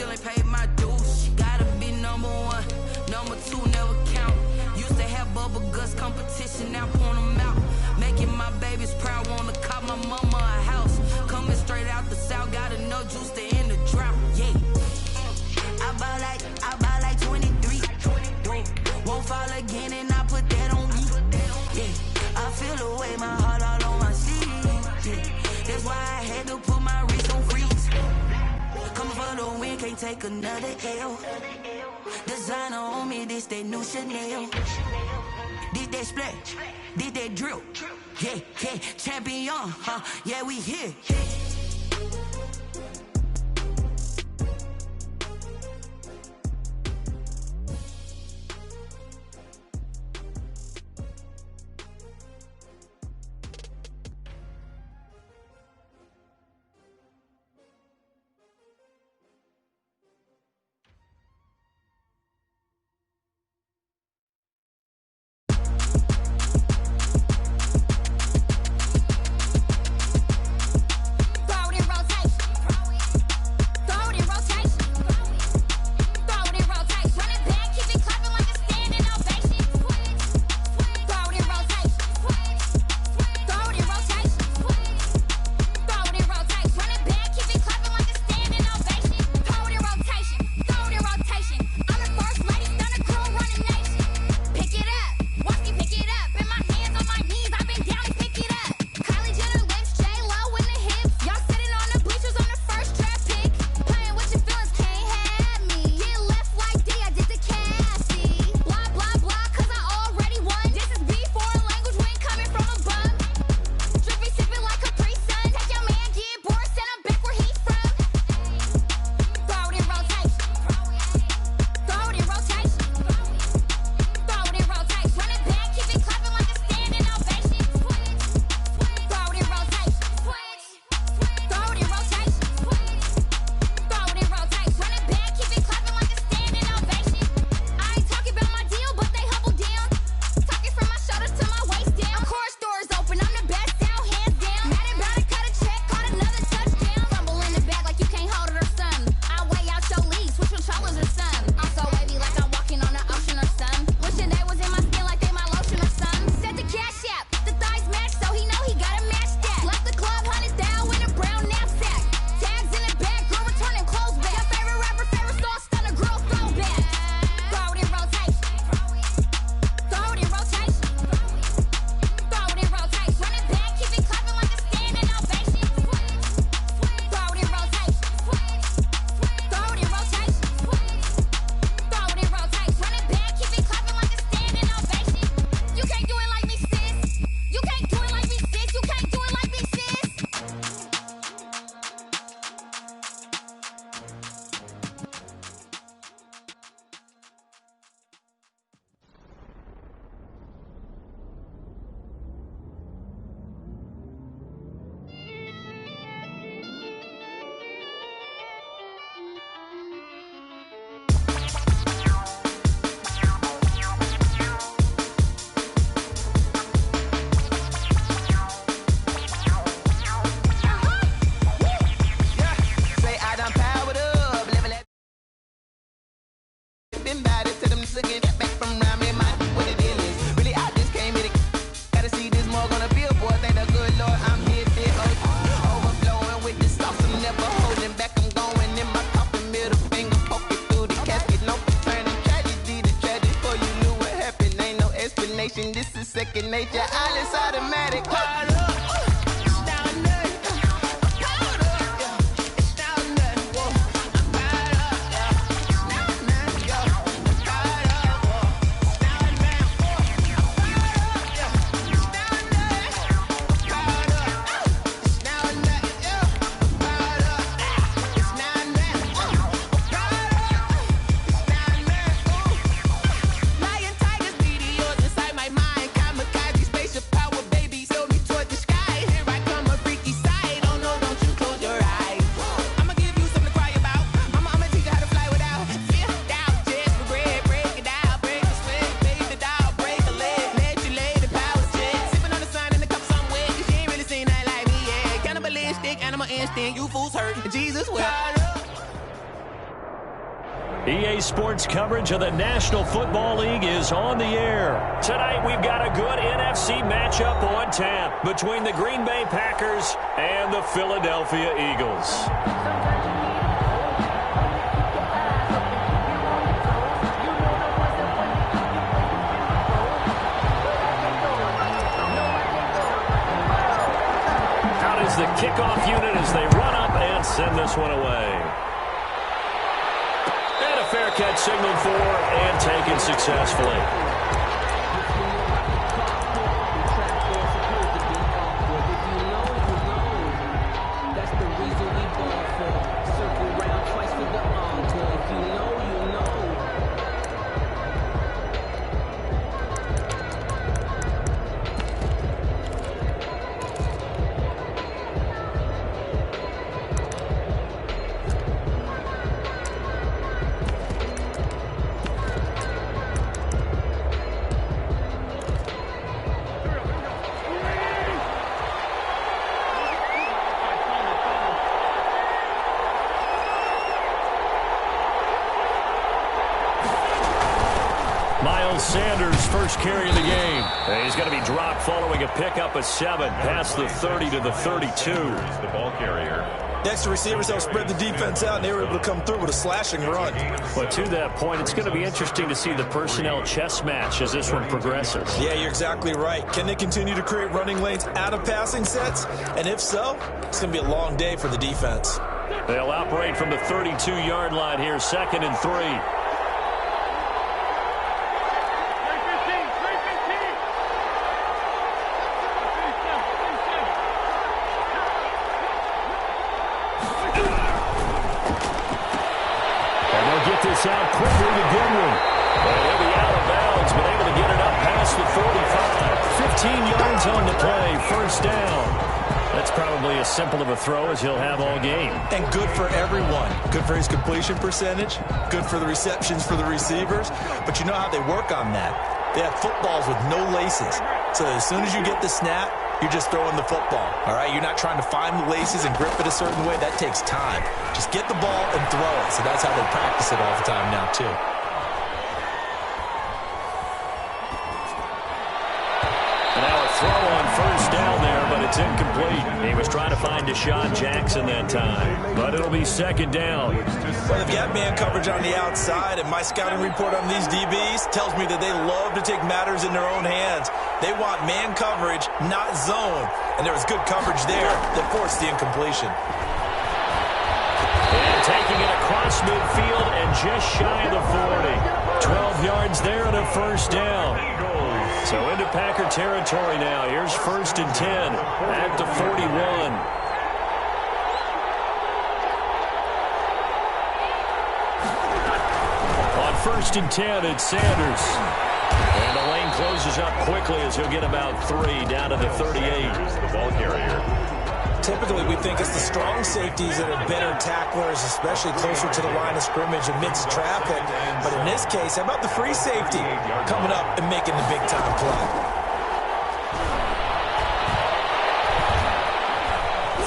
still ain't paid my dues. Gotta be number one, number two never count. Used to have bubble guts competition, now point them out. Making my babies proud, wanna cop my mama a house. Coming straight out the south, got enough juice to end the drought. Yeah. I buy like 23. Won't fall again and I put that on me. Yeah. I feel the way, my heart all on my sleeve. Yeah. That's why I had to put my wrist on freeze. Coming for the win, can't take another L. Designer on me, this that new Chanel. Did that splash, did that drill. Yeah, yeah, champion, huh? Yeah, we here. This is second nature, all is automatic. Instinct, you fools hurt. Jesus will. EA Sports coverage of the National Football League is on the air. Tonight we've got a good NFC matchup on tap between the Green Bay Packers and the Philadelphia Eagles. Out is the kickoff unit as they run up and send this one away. Fair catch signaled for and taken successfully. Sanders' first carry of the game. And he's going to be dropped following a pickup of 7 past the 30 to the 32. The ball carrier. Next, the receivers helped spread the defense out, and they were able to come through with a slashing run. But to that point, it's going to be interesting to see the personnel chess match as this one progresses. Yeah, you're exactly right. Can they continue to create running lanes out of passing sets? And if so, it's going to be a long day for the defense. They'll operate from the 32-yard line here, 2nd and 3. Out quickly to Goodwin. And he'll be out of bounds, but able to get it up past the 45. 15 yards on the play, first down. That's probably as simple of a throw as he'll have all game. And good for everyone. Good for his completion percentage. Good for the receptions for the receivers. But you know how they work on that. They have footballs with no laces. So as soon as you get the snap, you're just throwing the football, all right? You're not trying to find the laces and grip it a certain way. That takes time. Just get the ball and throw it. So that's how they practice it all the time now, too. And now a throw on first down there, but it's incomplete. He was trying to find Deshaun Jackson that time, but it'll be 2nd down. Well, they've got man coverage on the outside, and my scouting report on these DBs tells me that they love to take matters in their own hands. They want man coverage, not zone. And there was good coverage there that forced the incompletion. And taking it across midfield and just shy of the 40. 12 yards there and a first down. So into Packer territory now. Here's 1st and 10 at the 41. On 1st and 10, it's Sanders. And the lane closes up quickly as he'll get about 3 down to the 38. The ball carrier. Typically, we think it's the strong safeties that are better tacklers, especially closer to the line of scrimmage amidst traffic. But in this case, how about the free safety coming up and making the big-time play?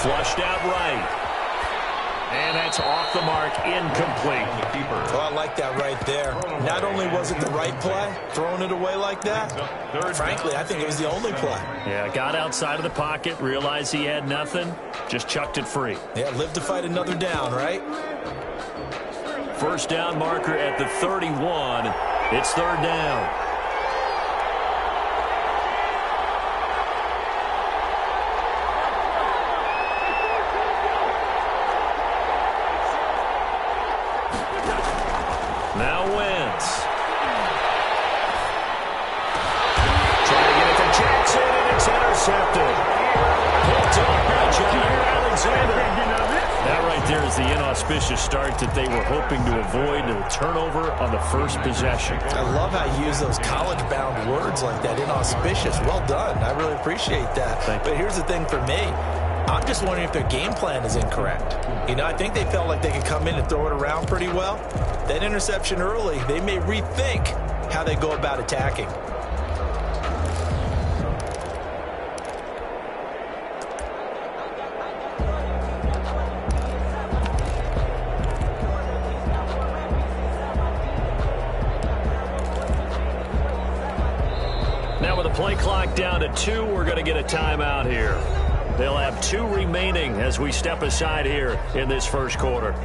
Flushed out right. And that's off the mark, incomplete. Well, I like that right there. Not only was it the right play, throwing it away like that, frankly, I think it was the only play. Yeah, got outside of the pocket, realized he had nothing, just chucked it free. Yeah, live to fight another down, right? First down marker at the 31. It's 3rd down. Now Wentz. Trying to get it to Jackson, and it's intercepted. Picked up by Jair Alexander. That right there is the inauspicious start that they were hoping to avoid, a turnover on the first possession. I love how you use those college-bound words like that, inauspicious. Well done. I really appreciate that. But here's the thing for me. I'm just wondering if their game plan is incorrect. You know, I think they felt like they could come in and throw it around pretty well. That interception early, they may rethink how they go about attacking. play clock down to 2. We're going to get a timeout here. They'll have 2 remaining as we step aside here in this first quarter.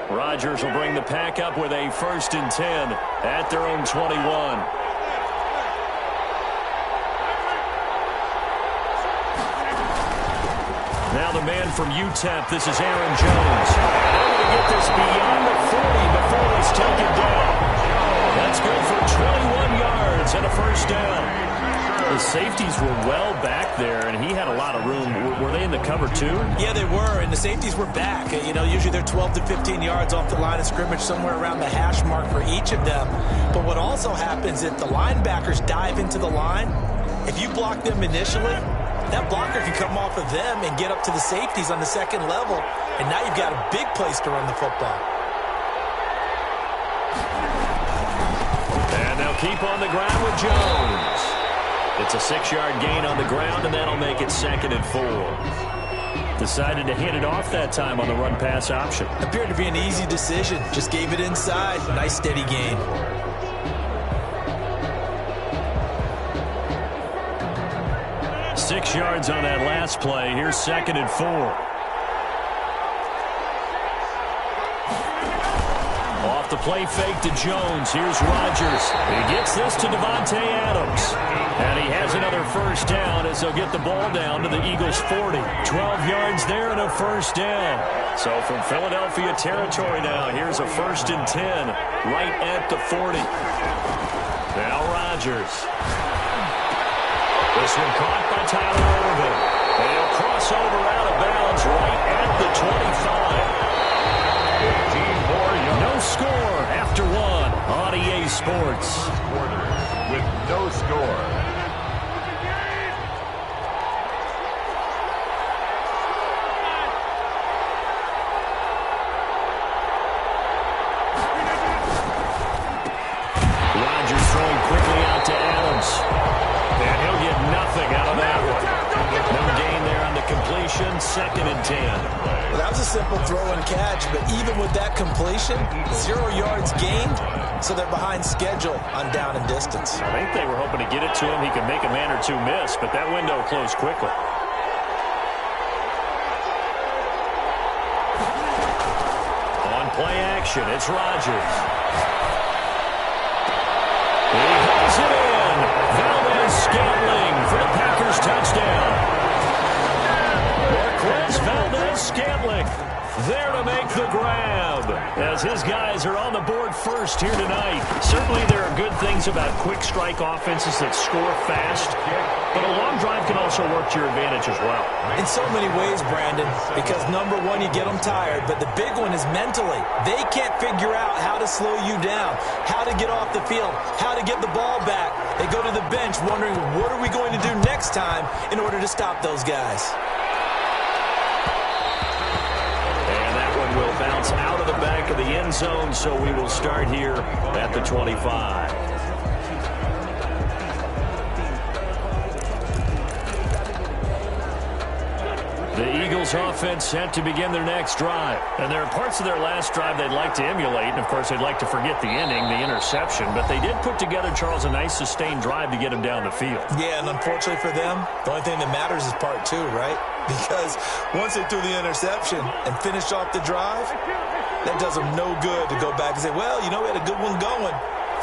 Rodgers will bring the pack up with a 1st and 10 at their own 21. Now the man from UTEP, this is Aaron Jones. They're going to get this beyond the 40 before he's taken down. That's good for 21 yards and a 1st down. The safeties were well back there, and he had a lot of room. Were they in the cover too? Yeah, they were, and the safeties were back. You know, usually they're 12 to 15 yards off the line of scrimmage, somewhere around the hash mark for each of them. But what also happens if the linebackers dive into the line, if you block them initially, that blocker can come off of them and get up to the safeties on the 2nd level, and now you've got a big place to run the football. And they'll keep on the ground with Jones. It's a 6-yard gain on the ground, and that'll make it 2nd and 4. Decided to hand it off that time on the run-pass option. Appeared to be an easy decision. Just gave it inside. Nice, steady gain. Six yards on that last play. Here's 2nd and 4. Off the play fake to Jones. Here's Rodgers. He gets this to Davante Adams. And he has another 1st down as they'll get the ball down to the Eagles' 40. 12 yards there and a 1st down. So from Philadelphia territory now, here's a 1st and 10 right at the 40. Now Rodgers. This one caught by Tyler Irvin. And he'll cross over out of bounds right at the 25. No score after 1 on EA Sports. With no score. Rodgers throwing quickly out to Adams. And he'll get nothing out of that one. No gain there on the completion. 2nd and 10. Well, that was a simple throw and catch, but even with that completion, 0 yards gained, so they're behind schedule on down and distance. I think they were hoping to get it to him. He could make a man or two miss, but that window closed quickly. On play action, it's Rodgers. He hauls it in. Valdez-Scantling for the Packers touchdown. Marquez Valdez-Scantling there to make the grab as his guys are on the board first here tonight. Certainly there are good things about quick strike offenses that score fast, but a long drive can also work to your advantage as well. In so many ways, Brandon, because number one, you get them tired, but the big one is mentally. They can't figure out how to slow you down, how to get off the field, how to get the ball back. They go to the bench wondering, what are we going to do next time in order to stop those guys? Will bounce out of the back of the end zone, so we will start here at the 25. The Eagles offense set to begin their next drive. And there are parts of their last drive they'd like to emulate, and of course they'd like to forget the inning, the interception, but they did put together, Charles, a nice sustained drive to get them down the field. Yeah, and unfortunately for them, the only thing that matters is part 2, right? Because once they threw the interception and finished off the drive, that does them no good to go back and say, well, you know, we had a good one going.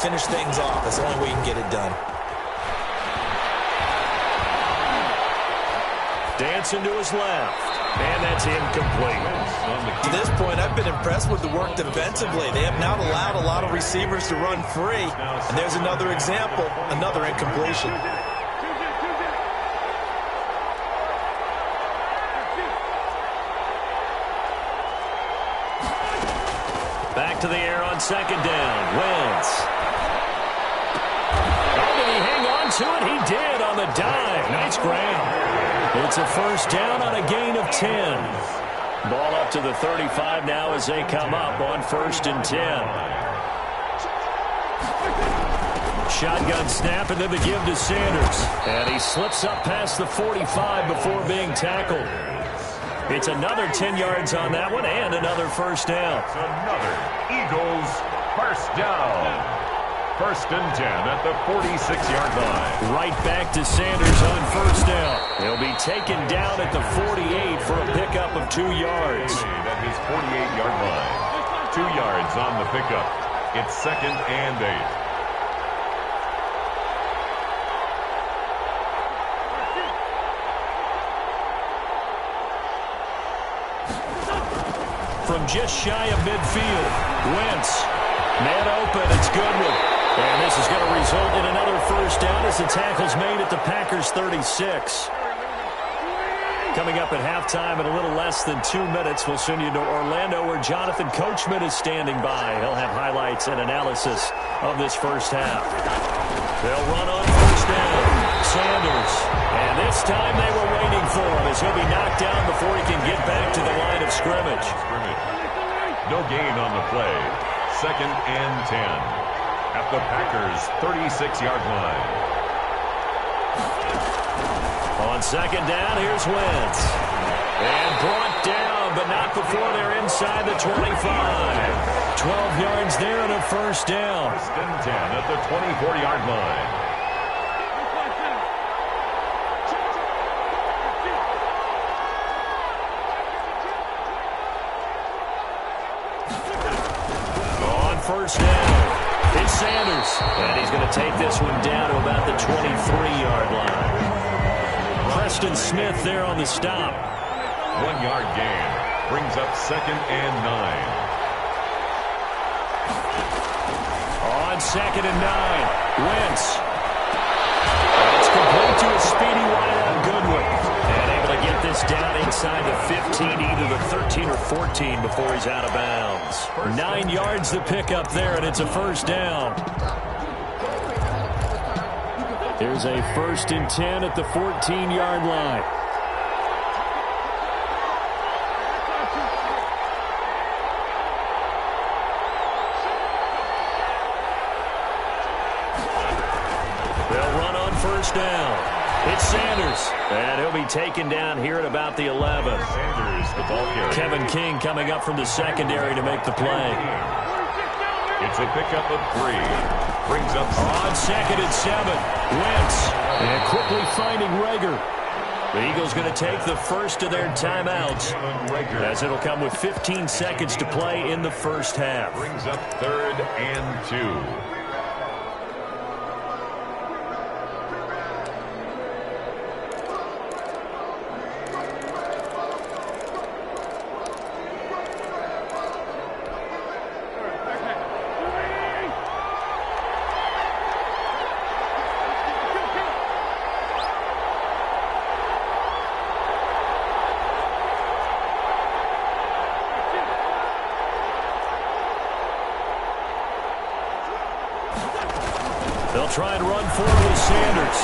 Finish things off. That's the only way you can get it done. Dancing to his left, and that's incomplete. To this point, I've been impressed with the work defensively. They have not allowed a lot of receivers to run free. And there's another example, another incompletion. Back to the air on 2nd down. Wentz. Oh, did he hang on to it? He did on the dive. Nice grab. It's a first down on a gain of 10. Ball up to the 35 now as they come up on 1st and 10. Shotgun snap and then the give to Sanders. And he slips up past the 45 before being tackled. It's another 10 yards on that one and another first down. It's another Eagles first down. 1st and 10 at the 46-yard line. Right back to Sanders on first down. He'll be taken down at the 48 for a pickup of 2 yards. At his 48-yard line. 2 yards on the pickup. It's 2nd and 8. From just shy of midfield, Wentz. Man open, it's Goodwin. And this is going to result in another first down as the tackle's made at the Packers' 36. Coming up at halftime in a little less than 2 minutes, we'll send you to Orlando where Jonathan Coachman is standing by. He'll have highlights and analysis of this first half. They'll run on first down. Sanders. And this time they were waiting for him as he'll be knocked down before he can get back to the line of scrimmage. No gain on the play. 2nd and 10 at the Packers' 36-yard line. On 2nd down, here's Wentz. And brought down, but not before they're inside the 25. 12 yards there and a first down. 1st and 10 at the 24-yard line. First down. It's Sanders. And he's going to take this one down to about the 23-yard line. Preston Smith there on the stop. 1-yard gain. Brings up 2nd and 9. On 2nd and 9. Wentz. And it's complete to a speedy wideout Goodwin. And able to get this down inside the 15, either the 13 or 14 before he's out of bounds. 9 yards the pickup there, and it's a first down. Here's a 1st and 10 at the 14-yard line. They'll run on first down. It's Sanders, and he'll be taken down here at about the 11. Sanders, the ball carrier. Kevin King coming up from the secondary to make the play. It's a pickup of 3. Brings up on 2nd and 7. Wentz, and quickly finding Rager. The Eagles going to take the first of their timeouts, as it'll come with 15 seconds to play in the first half. Brings up 3rd and 2. They'll try and run forward with Sanders.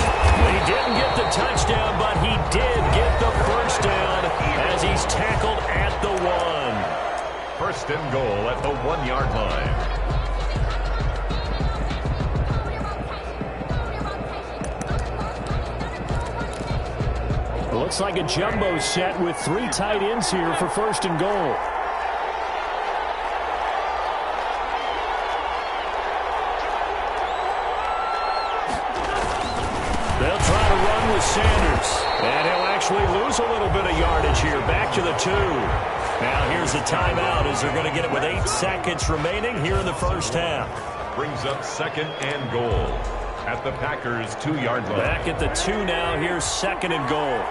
He didn't get the touchdown, but he did get the first down as he's tackled at the 1. 1st and goal at the 1-yard line. Looks like a jumbo set with 3 tight ends here for 1st and goal. They'll try to run with Sanders. And he'll actually lose a little bit of yardage here. Back to the 2. Now here's the timeout as they're going to get it with 8 seconds remaining here in the first half. Brings up 2nd and goal at the Packers' 2-yard line. Back at the 2 now. Here's 2nd and goal.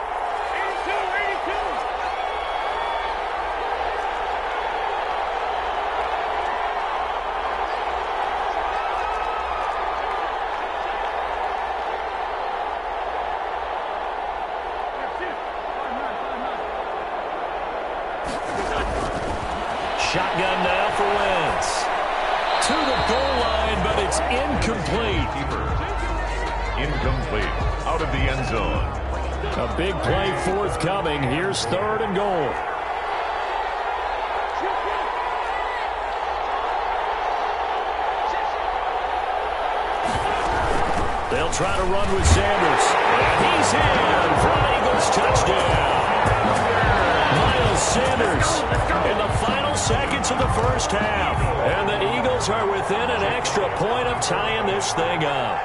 Shotgun now for Wentz. To the goal line, but it's incomplete. Incomplete. Out of the end zone. A big play forthcoming. Here's 3rd and goal. They'll try to run with Sanders. And he's in for an Eagles touchdown. Miles Sanders in the final seconds of the first half. And the Eagles are within an extra point of tying this thing up.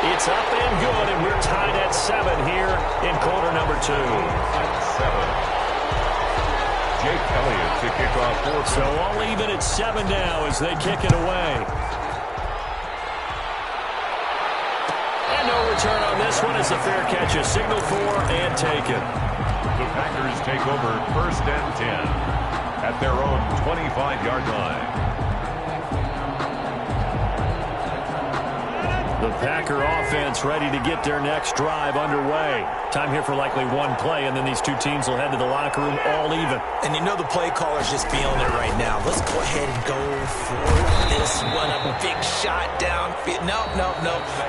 It's up and good, and we're tied at 7 here in quarter number 2. At 7. Jake Elliott to kick off 4th. So all even at 7 now as they kick it away. And no return on this one as the fair catch is signaled for and taken. The Packers take over 1st and 10 at their own 25-yard line. The Packer offense ready to get their next drive underway. Time here for likely one play, and then these two teams will head to the locker room all even. And you know the play caller's just feeling it right now. Let's go ahead and go for this one. A big shot down. No.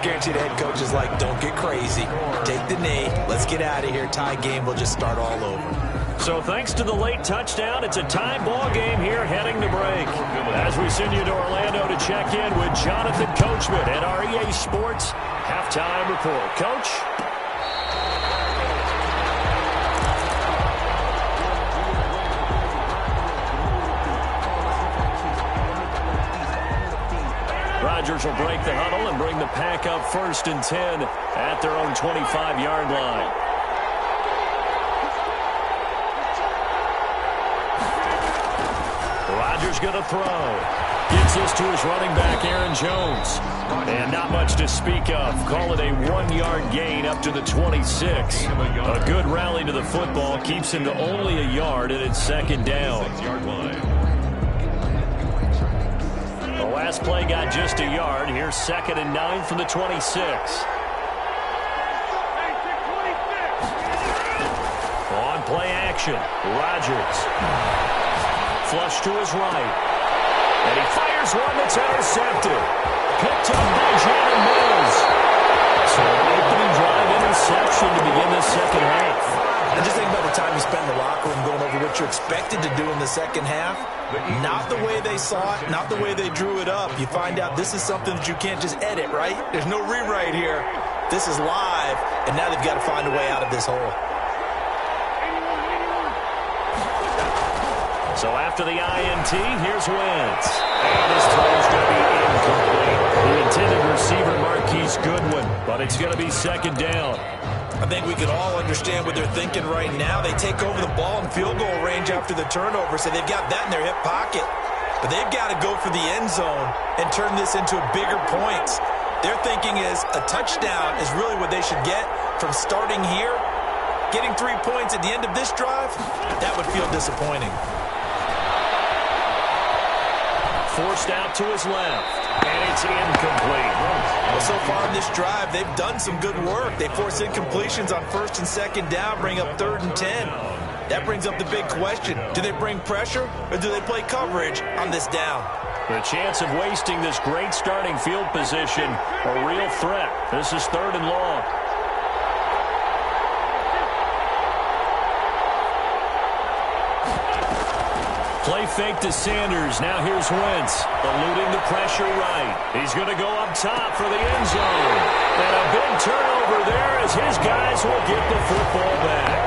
Guarantee the head coach is like, don't get crazy. Take the knee. Let's get out of here. Tie game will just start all over. So thanks to the late touchdown, it's a tie ball game here heading to break. As we send you to Orlando to check in with Jonathan Coachman at our EA Sports Halftime Report. Coach? Rodgers will break the huddle and bring the Pack up 1st and 10 at their own 25-yard line. Rodgers going to throw. Gets this to his running back, Aaron Jones. And not much to speak of. Call it a 1-yard gain up to the 26. A good rally to the football keeps him to only a yard, and it's 2nd down. The last play got just a yard. Here's 2nd and 9 from the 26. On play action, Rodgers. Flush to his right. And he fires one that's intercepted. Picked up by Jalen Mills. So an opening drive interception to begin the second half. And just think about the time you spend in the locker room going over what you're expected to do in the second half. Not the way they saw it, not the way they drew it up. You find out this is something that you can't just edit, right? There's no rewrite here. This is live, and now they've got to find a way out of this hole. So after the INT, here's Wentz. And his throw's going to be incomplete. The intended receiver, Marquise Goodwin, but it's going to be 2nd down. I think we can all understand what they're thinking right now. They take over the ball in field goal range after the turnover, so they've got that in their hip pocket. But they've got to go for the end zone and turn this into bigger points. Their thinking is a touchdown is really what they should get from starting here. Getting 3 points at the end of this drive, that would feel disappointing. Forced out to his left, and it's incomplete. Well, so far in this drive, they've done some good work. They force incompletions on 1st and 2nd down, bring up 3rd and 10. That brings up the big question. Do they bring pressure, or do they play coverage on this down? The chance of wasting this great starting field position, a real threat. This is 3rd and long. Play fake to Sanders. Now here's Wentz, eluding the pressure right. He's going to go up top for the end zone. And a big turnover there as his guys will get the football back.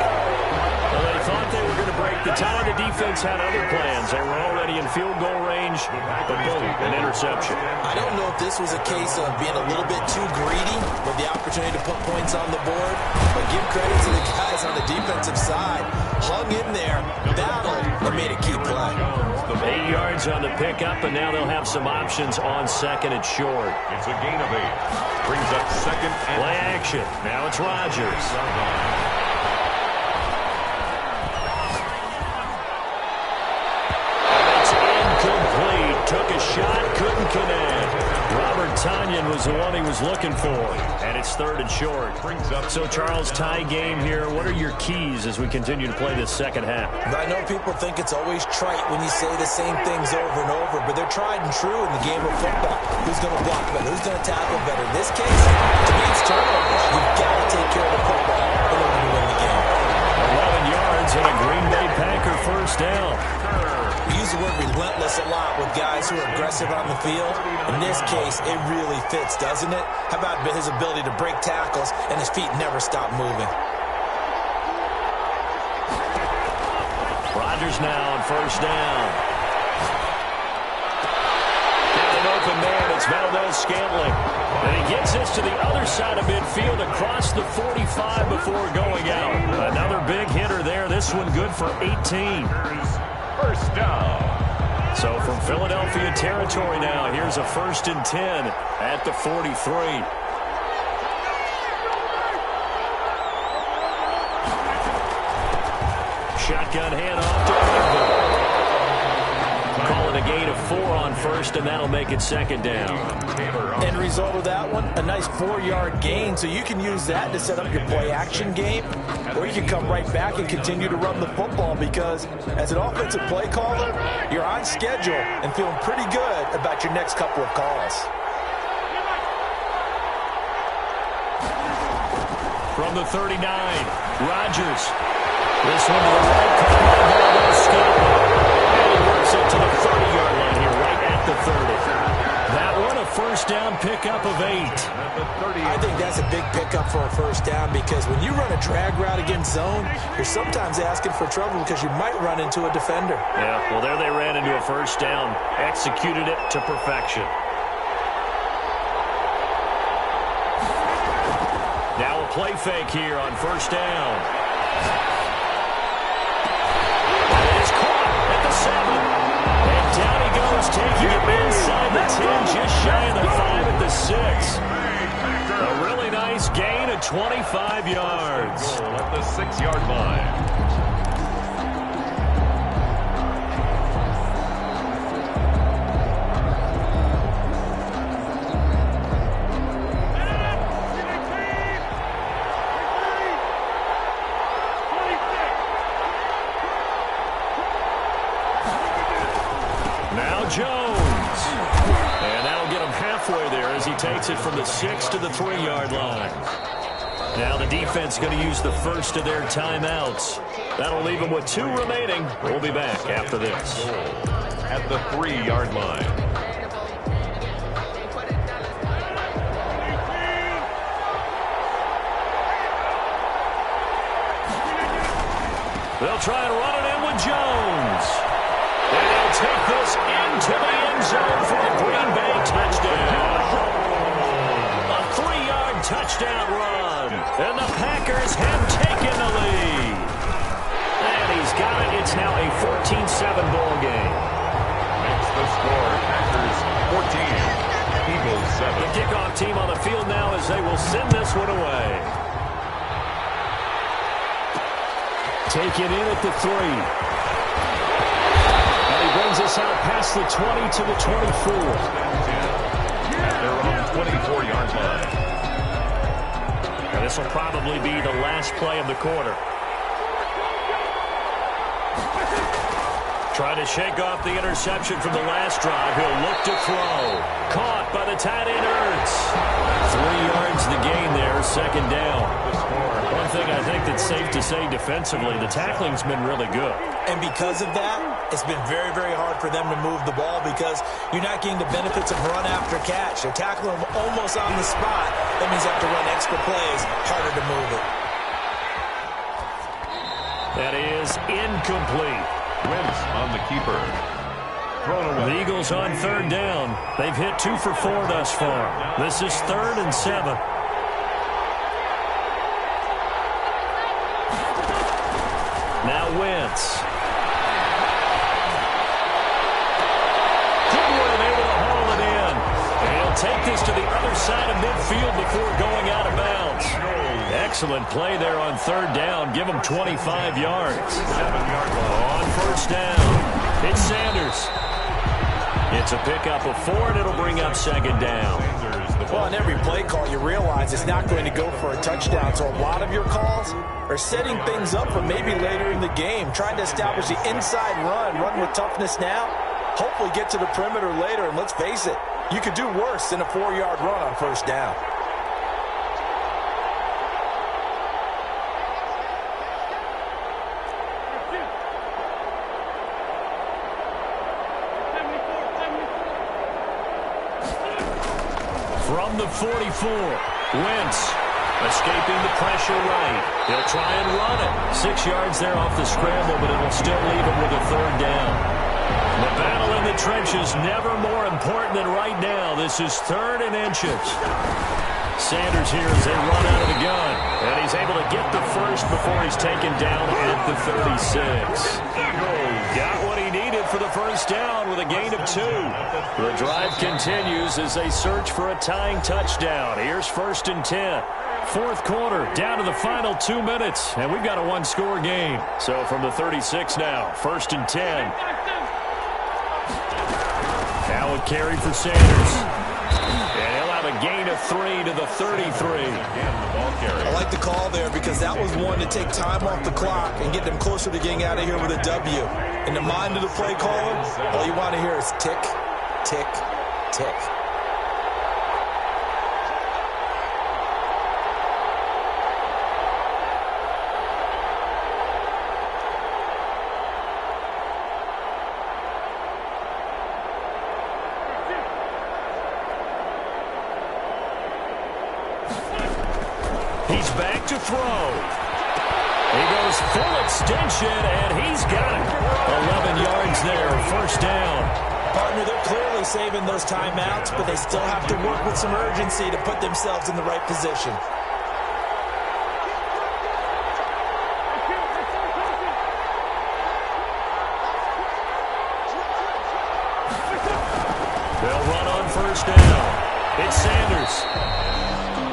Well, they thought they were going to break the tie. The defense had other plans. They were already in field goal range, but boom, an interception. I don't know if this was a case of being a little bit too greedy with the opportunity to put points on the board, but give credit to the guys on the defensive side. Hung in there, battled, and made a key play. 8 yards on the pickup, and now they'll have some options on 2nd and short. It's a gain of 8. Brings up 2nd and play action. Now it's Rodgers. Complete. Took a shot, couldn't connect. Robert Tanyan was the one he was looking for, and it's 3rd and short. So, Charles, tie game here. What are your keys as we continue to play this second half? I know people think it's always trite when you say the same things over and over, but they're tried and true in the game of football. Who's going to block better? Who's going to tackle better? In this case, to me, it's turnovers. You've got to take care of the football in order to win the game. 11 yards and a Green Bay Packer first down. We use the word relentless a lot with guys who are aggressive on the field. In this case, it really fits, doesn't it? How about his ability to break tackles and his feet never stop moving? Rodgers now on first down. Got an open man. It's Valdez-Scantling. And he gets this to the other side of midfield across the 45 before going out. Another big hitter there. This one good for 18. First down. So from Philadelphia territory now, here's a 1st and 10 at the 43. Shotgun handoff to Edwards. Call it a gain of 4 on first, and that'll make it 2nd down. End result of that one, a nice 4-yard gain, so you can use that to set up your play-action game, or you can come right back and continue to run the football because as an offensive play caller, you're on schedule and feeling pretty good about your next couple of calls. From the 39, Rodgers. This one to the right, caught by Valdez-Scantling. And he works it to the 30-yard line here, right at the 30. That one, a first down pickup of 8. I think that's a big pickup for a first down because when you run a drag route against zone, you're sometimes asking for trouble because you might run into a defender. Yeah, well, there they ran into a first down, executed it to perfection. Now a play fake here on first down. It is caught at the 7. And down he goes, taking it inside the 10, just shy of the 5 at the 6. A really nice gain of 25 yards. At the 6-yard line. Jones. And that'll get him halfway there as he takes it from the 6 to the 3-yard line. Now the defense going to use the first of their timeouts. That'll leave them with 2 remaining. We'll be back after this. At the 3-yard line. They'll try and run it in with Jones. And they'll take this into the end zone for a Green Bay touchdown. A 3-yard touchdown run. And the Packers have taken the lead. And he's got it. It's now a 14-7 ball game. Makes the score. Packers 14. Eagles 7. The kickoff team on the field now as they will send this one away. Take it in at the 3. Brings us out past the 20 to the 24. At their own 24-yard line. And this will probably be the last play of the quarter. Trying to shake off the interception from the last drive. He'll look to throw. Caught by the tight end, Ertz. 3 yards the gain there, 2nd down. One thing I think that's safe to say defensively, the tackling's been really good. And because of that, it's been very, very hard for them to move the ball because you're not getting the benefits of run after catch. They're tackling them almost on the spot. That means you have to run extra plays, harder to move it. That is incomplete. Wentz on the keeper. Thrown away. The Eagles on 3rd down. They've hit 2 for 4 thus far. This is 3rd and 7. Now Wentz. Goodwin able to haul it in. And he'll take this to the other side of midfield before going out of bounds. Excellent play there on 3rd down. Give him 25 yards. 7-yard line. On first down, it's Sanders. It's a pickup of 4, and it'll bring up 2nd down. football. Well, in every play call, you realize it's not going to go for a touchdown. So a lot of your calls are setting things up for maybe later in the game, trying to establish the inside run with toughness now, hopefully get to the perimeter later. And let's face it, you could do worse than a 4-yard run on first down. From the 44, Wentz escaping the pressure right. He'll try and run it. 6 yards there off the scramble, but it'll still leave him with a third down. The battle in the trenches never more important than right now. This is 3rd and inches. Sanders here as they run out of the gun. And he's able to get the first before he's taken down at the 36. Got what he needed for the first down with a gain of 2. The drive continues as they search for a tying touchdown. Here's 1st and 10. 4th quarter, down to the final 2 minutes. And we've got a one-score game. So from the 36 now, 1st and 10. Now a carry for Sanders. And he'll have a gain of 3 to the 33. I like the call there because that was one to take time off the clock and get them closer to getting out of here with a W. In the mind of the play caller, all you want to hear is tick, tick, tick. He's back to throw. He goes full extension, and he's got it. 11 yards there, first down. Partner, they're clearly saving those timeouts, but they still have to work with some urgency to put themselves in the right position. They'll run on first down. It's Sanders.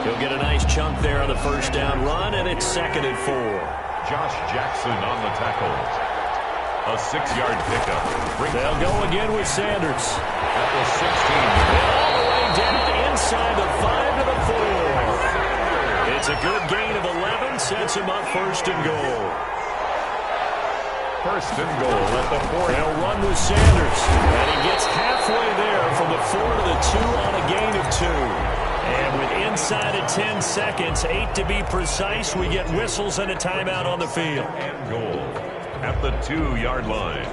He'll get a nice chunk there on the first down run, and it's 2nd and 4. Josh Jackson on the tackle. A 6-yard pickup. They'll go again with Sanders. At the 16. And all the way down inside the 5 to the 4. It's a good gain of 11, sets him up 1st and goal. 1st and goal at the 4. They'll run with Sanders, and he gets halfway there from the 4 to the 2 on a gain of 2. And with inside of 10 seconds, 8 to be precise, we get whistles and a timeout on the field. And goal at the 2-yard line.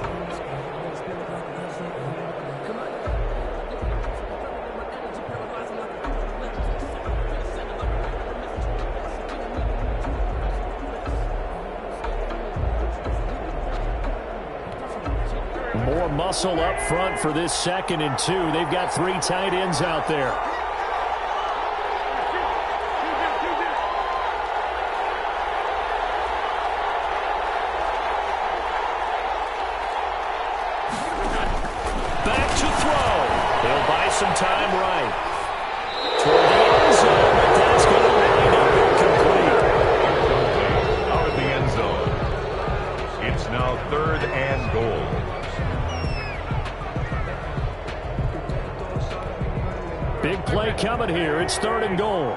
More muscle up front for this 2nd and 2. They've got 3 tight ends out there. Back to throw. They'll buy some time right. Toward the end zone, but that's going to wind up incomplete. Out of the end zone. It's now 3rd and goal. Big play coming here. It's 3rd and goal.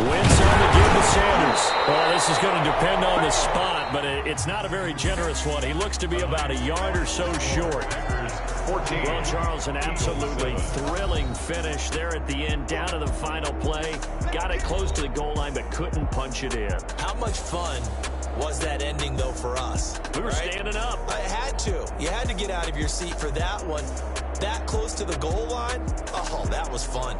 Wentz on the give to Sanders. Well, this is going to depend on the spot, but it's not a very generous one. He looks to be about a yard or so short. 14. Well, Charles, an absolutely thrilling finish there at the end, down to the final play. Got it close to the goal line, but couldn't punch it in. How much fun was that ending, though, for us? We were standing up. I had to. You had to get out of your seat for that one. That close to the goal line? Oh, that was fun.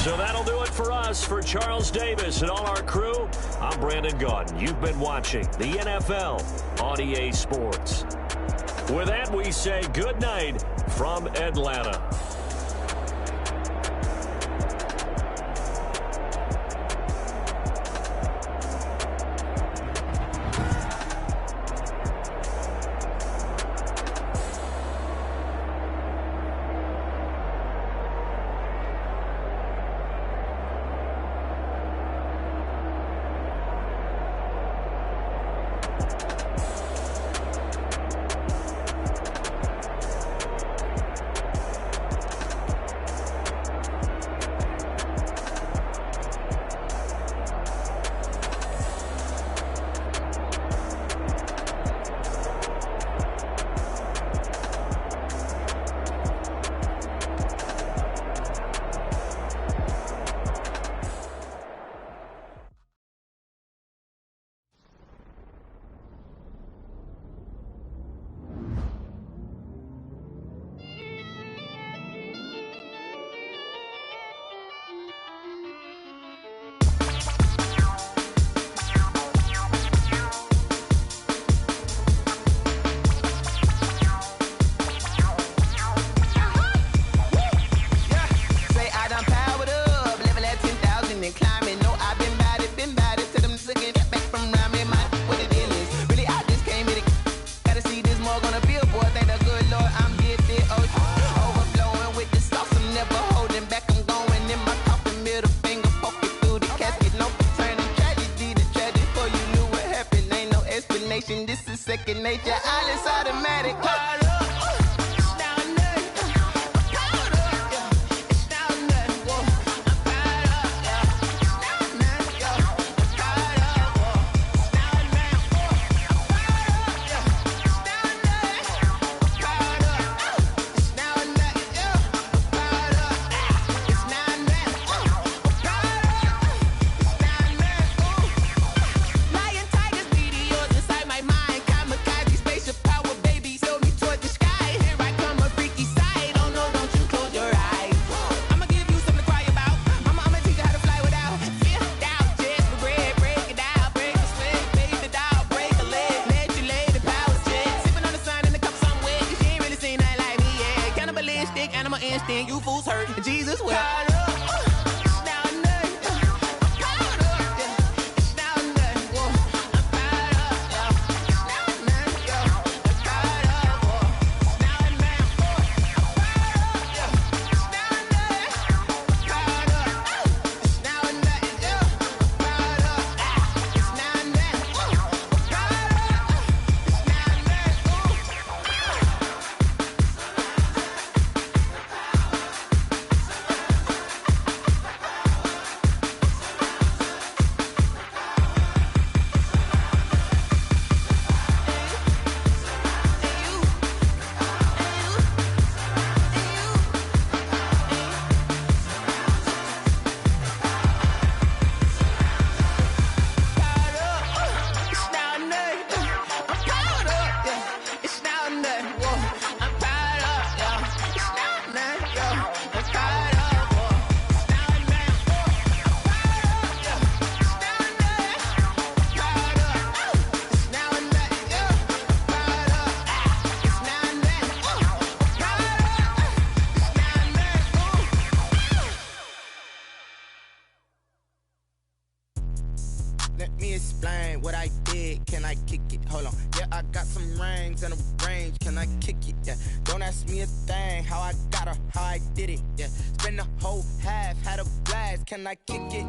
So that'll do it for us. For Charles Davis and all our crew, I'm Brandon Gaudin. You've been watching the NFL on EA Sports. With that, we say good night from Atlanta. This is second nature, all is automatic. You fools hurt, Jesus will. Let me explain what I did. Can I kick it? Hold on. Yeah, I got some rings and a range. Can I kick it? Yeah. Don't ask me a thing. How I got her, how I did it. Yeah. Spend the whole half, had a blast. Can I kick it?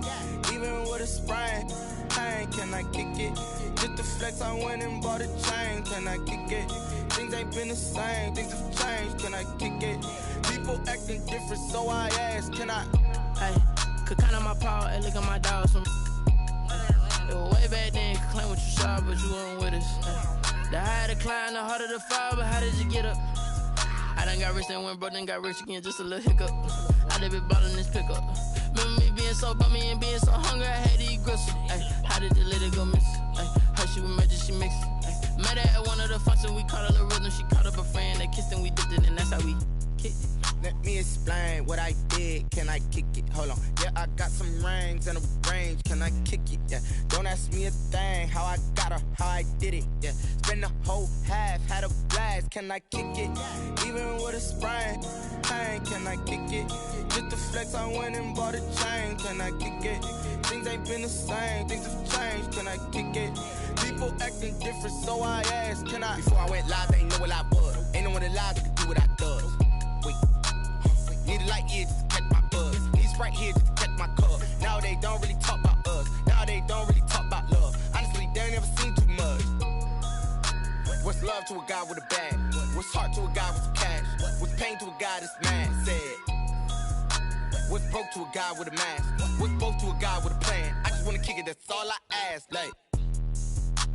Even with a sprain. Hey, can I kick it? Just the flex, I went and bought a chain. Can I kick it? Things ain't been the same. Things have changed. Can I kick it? People acting different, so I ask. Can I? Hey, could count on my power and look at my dogs from. Way back then, could claim what you saw, but you weren't with us. The higher the climb, the harder the fall, but how did you get up? I done got rich, then went broke, then got rich again, just a little hiccup. I done been ballin' this pickup. Remember me being so bummy and being so hungry, I had to eat gristle. How did the lady go miss? How she was magic, she mixed. Met her at one of the functions, we caught a little rhythm, she caught up a friend, they kissed and we dipped it, and that's how we kicked it. Let me explain what I did. Can I kick it? Hold on. Yeah, I got some rings and a range. Can I kick it? Yeah. Don't ask me a thing. How I got her, how I did it. Yeah. Spend the whole half, had a blast. Can I kick it? Even with a sprain. Pain, can I kick it? Just the flex, I went and bought a chain. Can I kick it? Things ain't been the same. Things have changed. Can I kick it? People acting different, so I asked, can I? Before I went live, they ain't know what I was. Ain't no one alive that could do what I does. Wait. Need a light here just to catch my buzz. Need Sprite here just to catch my cup. Now they don't really talk about us. Now they don't really talk about love. Honestly, they ain't never seen too much. What's love to a guy with a bag? What's heart to a guy with some cash? What's pain to a guy that's mad? Said. What's broke to a guy with a mask? What's both to a guy with a plan? I just wanna kick it, that's all I ask. Like,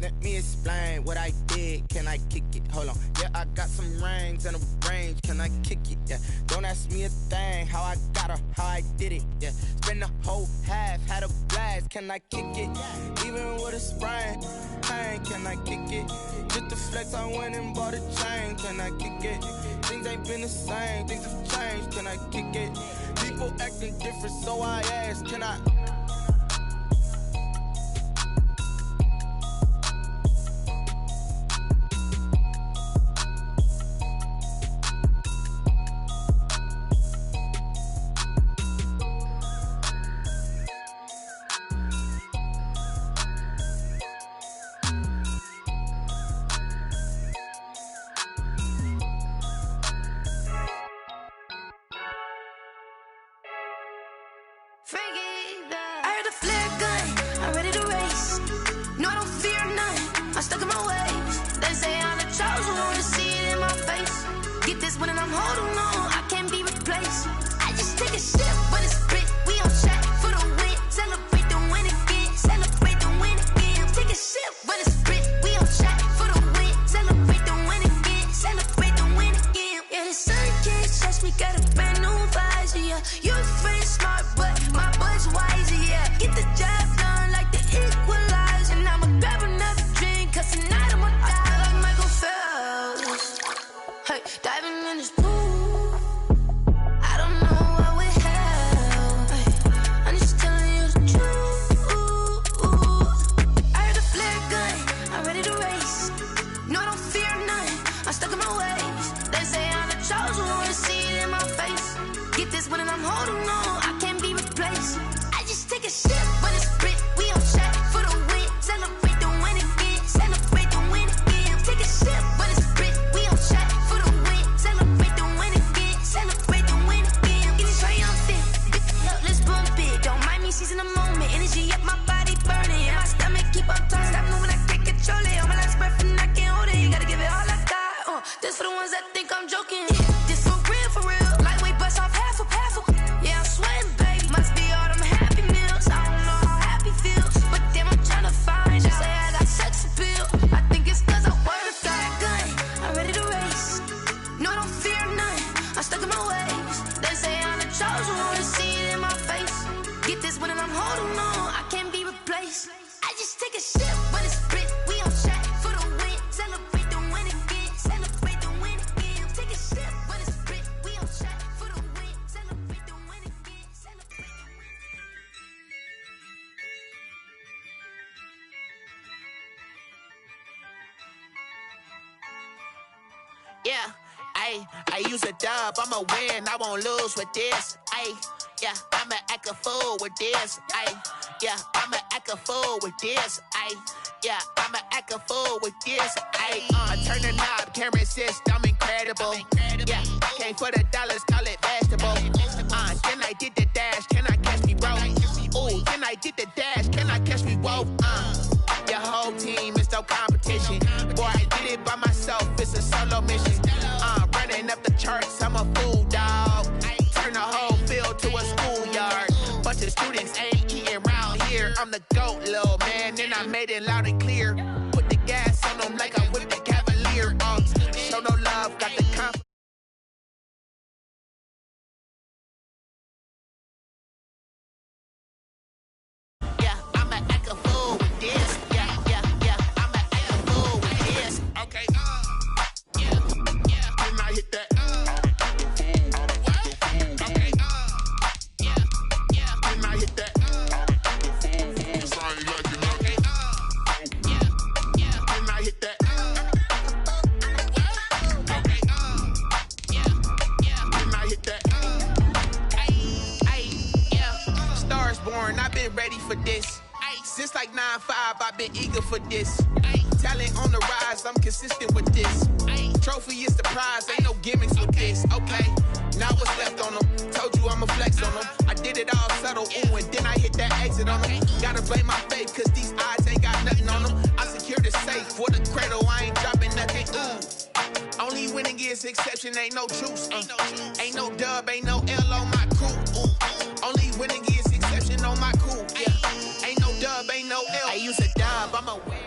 let me explain what I did. Can I kick it? Hold on. Yeah, I got some rings and a range. Can I kick it? Yeah. Don't ask me a thing. How I got her, how I did it. Yeah. Spend the whole half, had a blast. Can I kick it? Even with a sprain. Pain, can I kick it? Just the flex, I went and bought a chain. Can I kick it? Things ain't been the same. Things have changed. Can I kick it? People acting different, so I asked, can I? I heard a flare gun, I'm ready to race. No, I don't fear none, I'm stuck in my ways. They say I'm the chosen one, see it in my face. Get this one and I'm holding on, I can't be replaced. I just take a sip, but it's split, we on track for the win. Celebrate the win again, celebrate the win again. Take a sip, but it's split, we on track for the win. Celebrate the win again, celebrate the win again. Yeah, the sun can't touch me, got a brand new visor, yeah. Your friend's smart, but my bud's wiser, yeah. Get the job done like the equalizer. And I'ma grab another drink, cause tonight I'ma die like Michael Phelps. Hey, diving in this pool, I don't know what we have. Hey, I'm just telling you the truth. I heard a flare gun, I'm ready to race. No, I don't fear none, I'm stuck in my ways. They say I'm the chosen one, see it in my face. Get this one and I'm holding on, I can't be replaced. I just take a sip, but it's split, we on track for the win. Celebrate the win again, celebrate the win again. Take a sip, but it's split, we on track for the win. Celebrate the win again, celebrate the win again. Get it triumphant, up, let's bump it. Don't mind me seizing the moment, energy up my body burning. And my stomach keep on turning, stop moving, I can't control it. On my last breath and I can't hold it, you gotta give it all I got. This for the ones that think I'm joking. This for real, lightweight bust off half a. Yeah, I'm sweating, babe, must be all them happy meals. I don't know how happy feels, but damn, I'm tryna find you. Say I got sex appeal, I think it's cause I wear the fire gun. I'm ready to race, no, I don't fear none, I'm stuck in my ways. They say I'm the chosen one, see it in my face. Get this one and I'm holding on, I can't be replaced. I just take a sip, but it's split, we on track for the win. Celebrate the win again, celebrate the win again. Take a sip, but it's split, we on track for the win. Celebrate the win again, celebrate the win. Yeah, I use a dub, I'ma win, I won't lose with this. Yeah, I'ma act a fool with this. Yeah, I'ma act a fool with this. Yeah, I'ma act a fool with this. I turn the knob, camera assist, I'm incredible. Yeah, came for the dollars, call it vegetable. Then I did the dash, can I catch me, bro? Ooh, then I did the dash, can I catch me, whoa? Your whole team is no competition. Boy, I did it by myself, it's a solo mission. Running up the charts, I'm a fool, dog. Turn the whole field to a schoolyard. Bunch of students ain't eating round here. I'm the GOAT, little man, and I made it loud and clear. Put the gas on them like I whipped the Cavalier. Show no love, got the confidence. Yeah, I'ma act a fool with this. Yeah, I'ma act a fool with this. Okay, yeah, can I hit that? What? been ready for this. Since like 9-5, I've been eager for this. Talent on the rise, I'm consistent with this. Trophy is the prize, ain't no gimmicks with this. Okay, now what's left on them? Told you I'ma flex on them. I did it all subtle, ooh, and then I hit that exit on them. Gotta blame my faith, cause these odds ain't got nothing on them. I secured the safe for the cradle, I ain't dropping nothing, ooh. Only winning is exception, ain't no truce. Ain't no dub, ain't no L on my crew, ooh. Only winning is exception on my crew, yeah. Ain't no dub, ain't no L. I use a dub, I'm a win.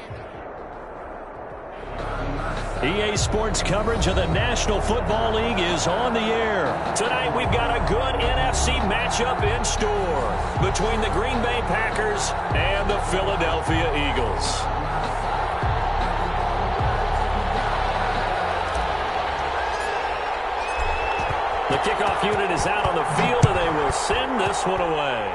EA Sports coverage of the National Football League is on the air. Tonight we've got a good NFC matchup in store between the Green Bay Packers and the Philadelphia Eagles. The kickoff unit is out on the field, and they will send this one away.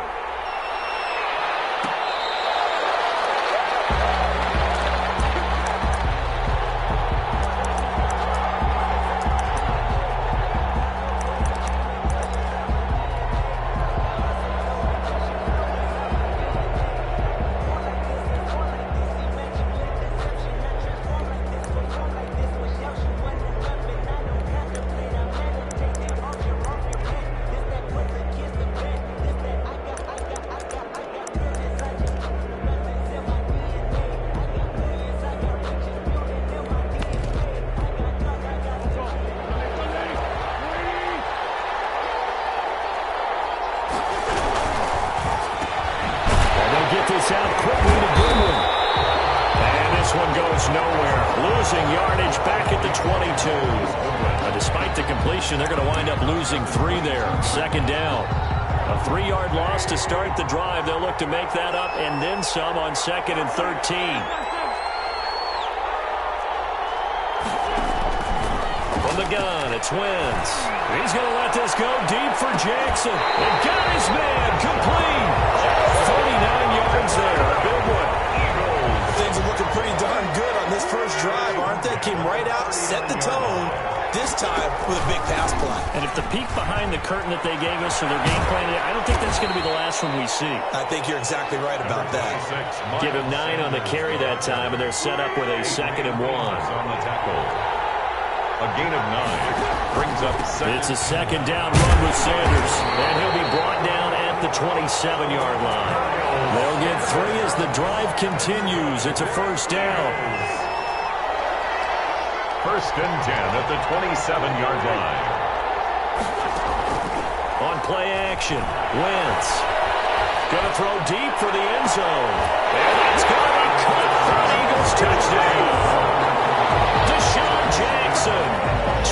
Out quickly to Goodwin. And this one goes nowhere. Losing yardage back at the 22. Despite the completion, they're going to wind up losing 3 there. Second down. A 3-yard loss to start the drive. They'll look to make that up and then some on 2nd and 13. From the gun, it's Wentz. He's going to let this go deep for Jackson. And got his man complete. 49 yards there. A big one. Things are looking pretty darn good on this first drive, aren't they? Came right out, set the tone, this time with a big pass play. And if the peek behind the curtain that they gave us for their game plan, I don't think that's going to be the last one we see. I think you're exactly right about that. Give him 9 on the carry that time, and they're set up with a 2nd and 1. On the tackle. A gain of 9 brings up 2nd. It's a 2nd down run with Sanders, and he'll be brought down at the 27-yard line. They'll get 3 as the drive continues. It's a 1st down. 1st and 10 at the 27-yard line. On play action, Wentz. Going to throw deep for the end zone. And that's going to be caught for an Eagles touchdown. Deshaun Jackson,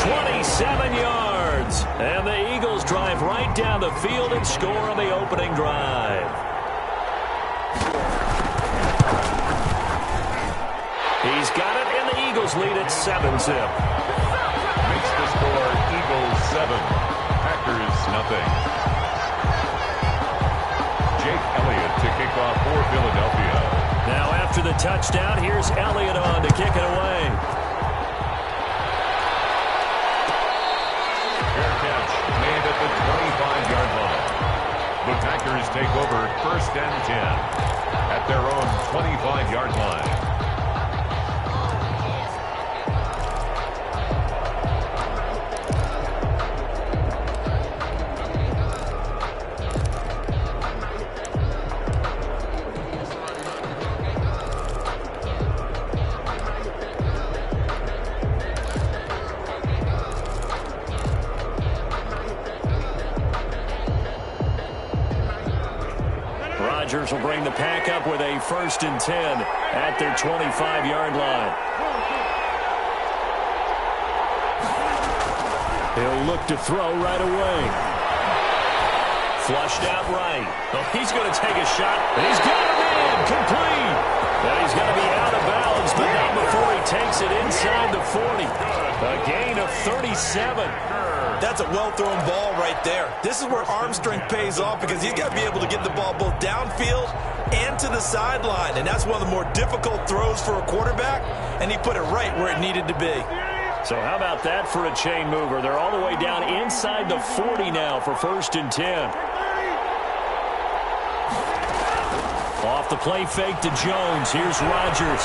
27 yards. And the Eagles drive right down the field and score on the opening drive. He's got it, and the Eagles lead at 7-zip. Makes the score Eagles 7, Packers nothing. Jake Elliott to kick off for Philadelphia. Now after the touchdown, here's Elliott on to kick it away. Fair catch made at the 25-yard line. The Packers take over 1st and 10 at their own 25-yard line. Rodgers will bring the pack up with a 1st and 10 at their 25-yard line. He'll look to throw right away. Flushed out right. Oh, he's going to take a shot, and he's got a man complete. And he's going to be out of bounds, but not before he takes it inside the 40. A gain of 37. That's a well-thrown ball right there. This is where arm strength pays off because he's got to be able to get the ball both downfield and to the sideline. And that's one of the more difficult throws for a quarterback, and he put it right where it needed to be. So how about that for a chain mover? They're all the way down inside the 40 now for 1st and 10. the play fake to Jones. Here's Rodgers.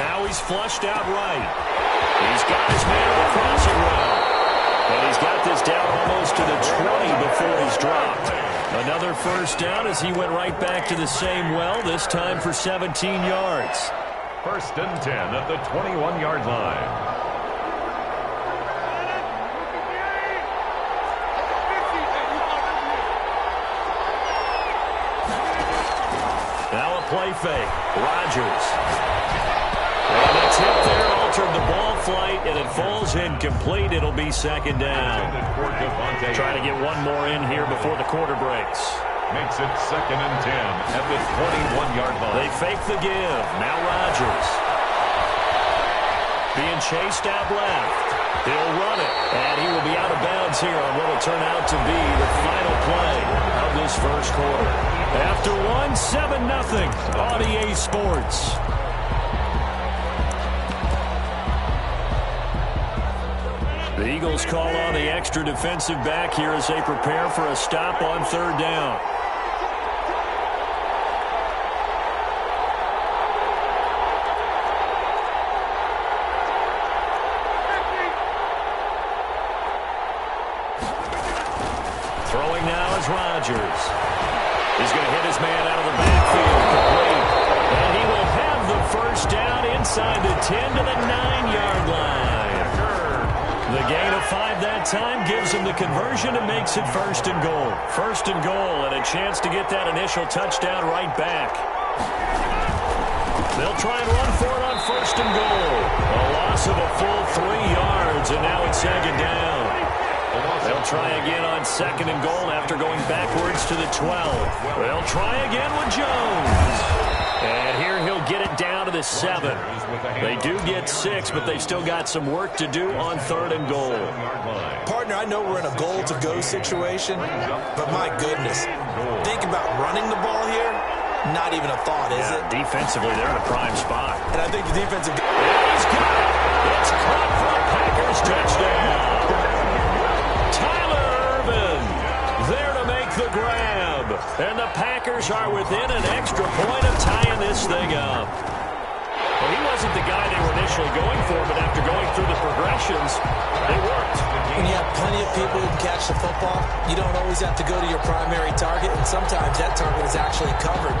Now he's flushed out right. He's got his man on the crossing route. And he's got this down almost to the 20 before he's dropped. Another first down as he went right back to the same well, this time for 17 yards. First and 10 at the 21-yard line. Now a play fake. Rodgers. And the tip there altered the ball flight, and it falls incomplete. It'll be second down. Trying to get one more in here before the quarter breaks. Makes it second and 10 at the 21-yard line. They fake the give. Now Rodgers. Being chased out left. He'll run it, and he will be out of bounds here on what will turn out to be the final play of this first quarter. After 7-0 on EA Sports. The Eagles call on the extra defensive back here as they prepare for a stop on third down. Throwing now is Rodgers. He's going to hit his man out of the backfield, complete. And he will have the first down inside the 10 to the 9-yard line. The gain of 5 that time gives him the conversion and makes it first and goal. First and goal and a chance to get that initial touchdown right back. They'll try and run for it on first and goal. A loss of a full 3 yards, and now it's second down. They'll try again on second and goal after going backwards to the 12. They'll try again with Jones. And here he'll get it down to the 7. They do get 6, but they've still got some work to do on third and goal. Partner, I know we're in a goal-to-go situation, but my goodness, think about running the ball here. Not even a thought, is it? Defensively, they're in a prime spot. And I think the defensive... He's got it! It's caught for a Packers touchdown! Tyler Ervin there to make the grab. And the Packers are within an extra point of tying this thing up. Well, he wasn't the guy they were initially going for, but after going through the progressions, they worked. When you have plenty of people who can catch the football, you don't always have to go to your primary target, and sometimes that target is actually covered.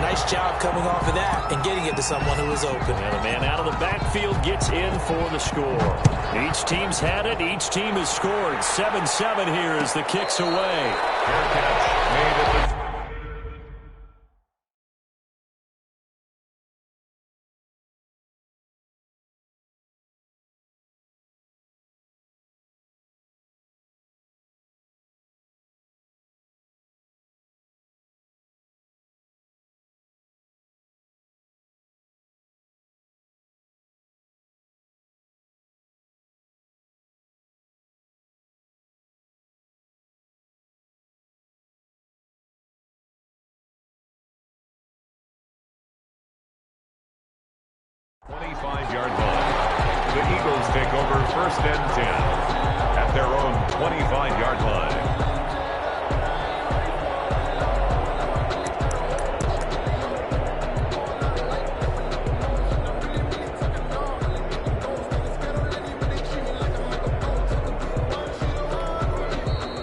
Nice job coming off of that and getting it to someone who was open. And the man out of the backfield gets in for the score. Each team's had it. Each team has scored. 7-7 here as the kick's away. Fair catch made at the yard line. The Eagles take over first and 10 at their own 25-yard line.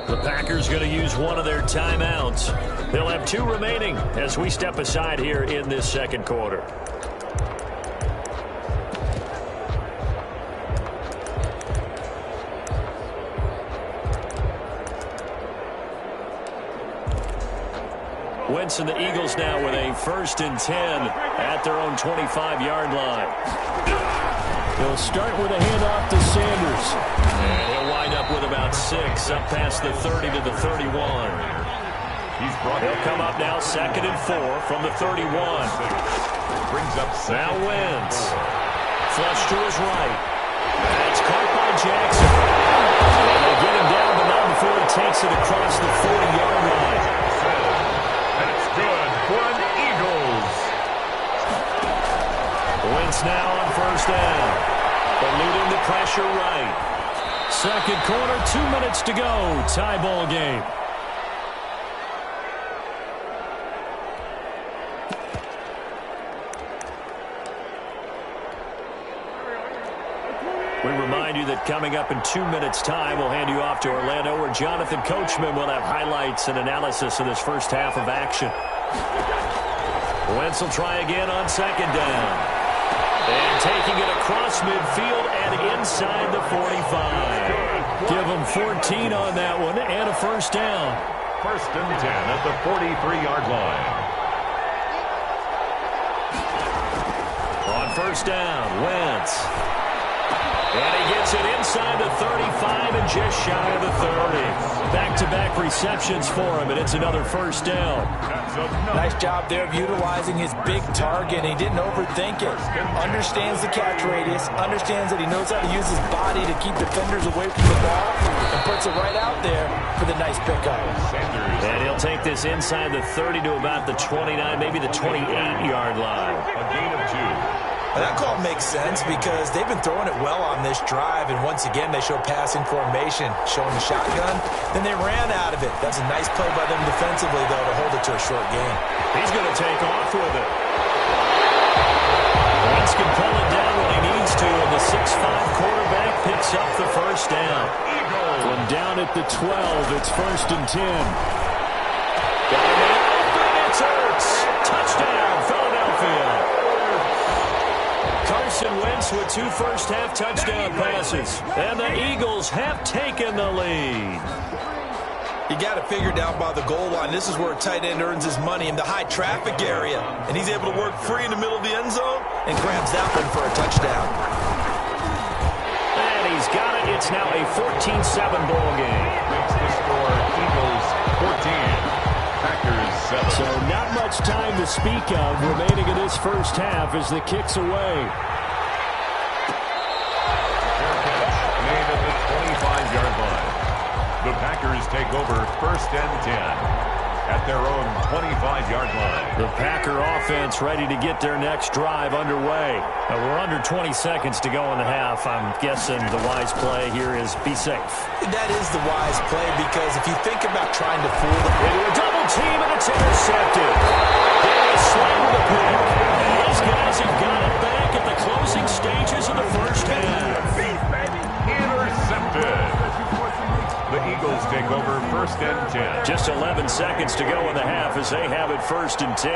The Packers going to use one of their timeouts. They'll have 2 remaining as we step aside here in this second quarter. Wentz and the Eagles now with a first and 10 at their own 25-yard line. They'll start with a handoff to Sanders. And he'll wind up with about 6 up past the 30 to the 31. He'll come up now second and 4 from the 31. Brings up now Wentz. Flush to his right. That's caught by Jackson. And they get him down, but not before he takes it across the 40-yard line. That's good for the Eagles. Wentz now on first down. Eluding the pressure right. Second quarter, 2 minutes to go. Tie ball game. We remind you that coming up in 2 minutes' time, we'll hand you off to Orlando, where Jonathan Coachman will have highlights and analysis of this first half of action. Wentz will try again on second down. And taking it across midfield and inside the 45. Give them 14 on that one and a first down. First and 10 at the 43-yard line. On first down, Wentz. And he gets it inside the 35 and just shy of the 30. Back-to-back receptions for him, and it's another first down. Nice job there of utilizing his big target. He didn't overthink it. Understands the catch radius. Understands that he knows how to use his body to keep defenders away from the ball. And puts it right out there for the nice pickup. And he'll take this inside the 30 to about the 29, maybe the 28-yard line. A gain of 2. And that call makes sense because they've been throwing it well on this drive, and once again they show passing formation, showing the shotgun. Then they ran out of it. That's a nice play by them defensively, though, to hold it to a short game. He's going to take off with it. Wentz can pull it down when he needs to, and the 6'5 quarterback picks up the first down. From down at the 12, it's first and 10. Got him open, it's Ertz. Touchdown, Philadelphia. Carson Wentz with 2 first-half touchdown passes. And the Eagles have taken the lead. You got it figured out by the goal line. This is where a tight end earns his money in the high traffic area. And he's able to work free in the middle of the end zone and grabs that one for a touchdown. And he's got it. It's now a 14-7 ball game. Makes the score Eagles 14. Packers 7. So not much time to speak of remaining in this first half as the kick's away. Fair catch made at the 25-yard line. The Packers take over first and 10 at their own 25-yard line. The Packer offense ready to get their next drive underway. We're under 20 seconds to go in the half. I'm guessing the wise play here is be safe. That is the wise play because if you think about trying to fool them. Into a double team and it's intercepted. They slam with a pick. And these guys have got it back at the closing stages of the first half. Intercepted. The Eagles take over first and 10. Just 11 seconds to go in the half as they have it first and 10.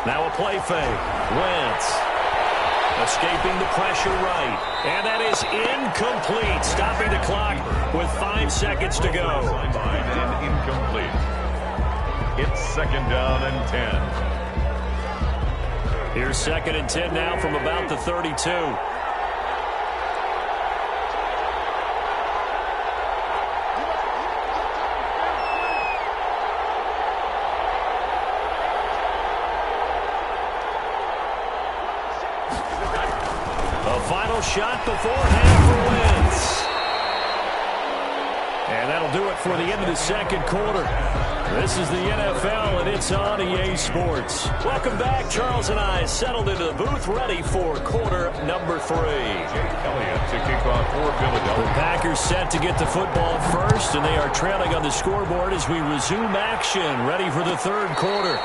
Now a play fake. Wentz escaping the pressure right. And that is incomplete. Stopping the clock with 5 seconds to go. And incomplete. It's second down and 10. Here's second and 10 now from about the 32. Final shot beforehand for Wentz. And that'll do it for the end of the second quarter. This is the NFL, and it's on EA Sports. Welcome back. Charles and I settled into the booth, ready for quarter number 3. Jake Elliott to kick off for Philadelphia. The Packers set to get the football first, and they are trailing on the scoreboard as we resume action, ready for the third quarter.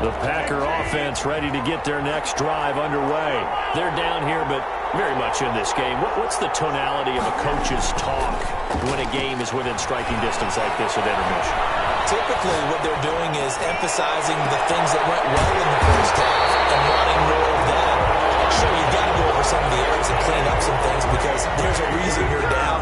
The Packer offense ready to get their next drive underway. They're down here, but very much in this game. What's the tonality of a coach's talk when a game is within striking distance like this at intermission? Typically, what they're doing is emphasizing the things that went well in the first half and wanting more of that. Sure, you've got to go over some of the areas and clean up some things because there's a reason you're down.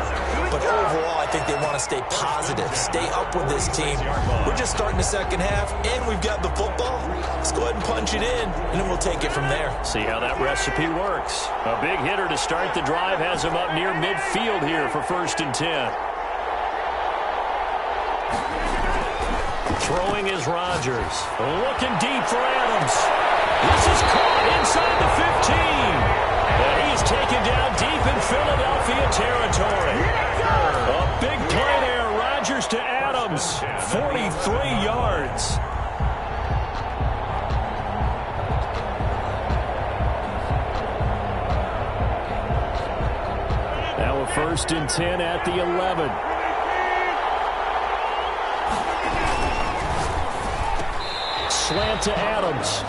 But overall, I think they want to stay positive, stay up with this team. We're just starting the second half, and we've got the football. Let's go ahead and punch it in, and then we'll take it from there. See how that recipe works. A big hitter to start the drive has him up near midfield here for first and 10. Throwing is Rodgers. Looking deep for Adams. This is caught inside the 15. And he is taken down deep in Philadelphia territory. A big play there. Rodgers to Adams. Adams, 43 yards. Now a 1st and 10 at the 11. Slant to Adams.